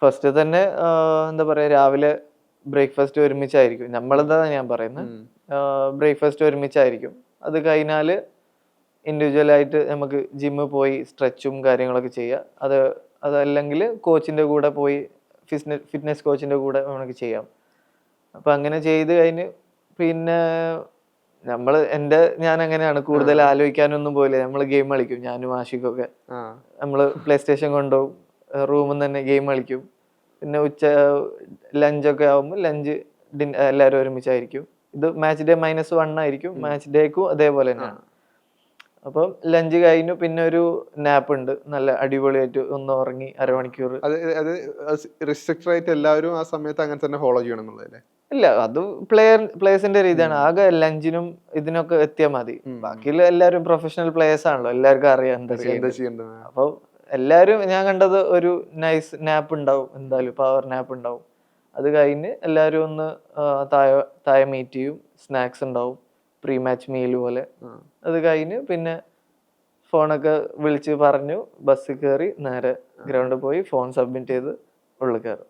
First തന്നെ എന്താ പറയാ, രാവിലെ ബ്രേക്ക്ഫാസ്റ്റ് ഒരുമിച്ചായിരിക്കും. നമ്മളതാ ഞാൻ പറയുന്നത്. ബ്രേക്ക്ഫാസ്റ്റ് ഒരുമിച്ചായിരിക്കും. അത് കഴിഞ്ഞാൽ ഇൻഡിവിജ്വലായിട്ട് നമുക്ക് ജിമ്മിൽ പോയി സ്ട്രെച്ചും കാര്യങ്ങളൊക്കെ ചെയ്യാം. അതല്ലെങ്കിൽ കോച്ചിൻ്റെ കൂടെ പോയി ഫിറ്റ്നസ് കോച്ചിൻ്റെ കൂടെ നമുക്ക് ചെയ്യാം. അപ്പം അങ്ങനെ ചെയ്ത് കഴിഞ്ഞ് പിന്നെ ഞാൻ അങ്ങനെയാണ്, കൂടുതൽ ആലോചിക്കാനൊന്നും പോയില്ല. നമ്മൾ ഗെയിം കളിക്കും, ഞാനും ആഷിഖൊക്കെ. നമ്മൾ പ്ലേ സ്റ്റേഷൻ കൊണ്ടുപോകും, റൂമിൽ നിന്ന് തന്നെ ഗെയിം കളിക്കും. പിന്നെ ലഞ്ചൊക്കെ ആകുമ്പോൾ എല്ലാവരും ഒരുമിച്ചായിരിക്കും. ഇത് മാച്ച് ഡേ -1 ആയിരിക്കും. മാച്ച് ഡേക്കും അതേപോലെ തന്നെയാണ്. അപ്പം ലഞ്ച് കഴിഞ്ഞു പിന്നെ ഒരു നാപ്പ് ഉണ്ട്, നല്ല അടിപൊളിയായിട്ട് ഒന്ന് ഉറങ്ങി അരമണിക്കൂർ. റിസ്ട്രിക്റ്റഡ് ആയിട്ട് എല്ലാവരും ആ സമയത്ത് അങ്ങനെ തന്നെ ഫോളോ ചെയ്യണം എന്നുള്ളതല്ലേ? ഇല്ല, അത് പ്ലേയേഴ്സിന്റെ രീതിയാണ്. ആകെ ലഞ്ചിനും ഇതിനൊക്കെ എത്തിയാൽ മതി. ബാക്കിയുള്ള എല്ലാവരും പ്രൊഫഷണൽ പ്ലേയേഴ്സ് ആണല്ലോ, എല്ലാവർക്കും അറിയാം എന്താ ചെയ്യേണ്ടത്. അപ്പൊ എല്ലാവരും, ഞാൻ കണ്ടത് ഒരു നൈസ് നാപ്പ് ഉണ്ടാവും, എന്തായാലും പവർ നാപ്പ് ഉണ്ടാവും. അത് കഴിഞ്ഞ് എല്ലാവരും ഒന്ന് താഴെ മീറ്റ് ചെയ്യും. സ്നാക്സ് ഉണ്ടാവും, പ്രീ മാച്ച് മീൽ പോലെ. അത് കഴിഞ്ഞ് പിന്നെ ഫോണൊക്കെ വിളിച്ച് പറഞ്ഞു ബസ്സിൽ കയറി നേരെ ഗ്രൗണ്ടിൽ പോയി ഫോൺ സബ്മിറ്റ് ചെയ്ത് ഉള്ളിൽ കയറും.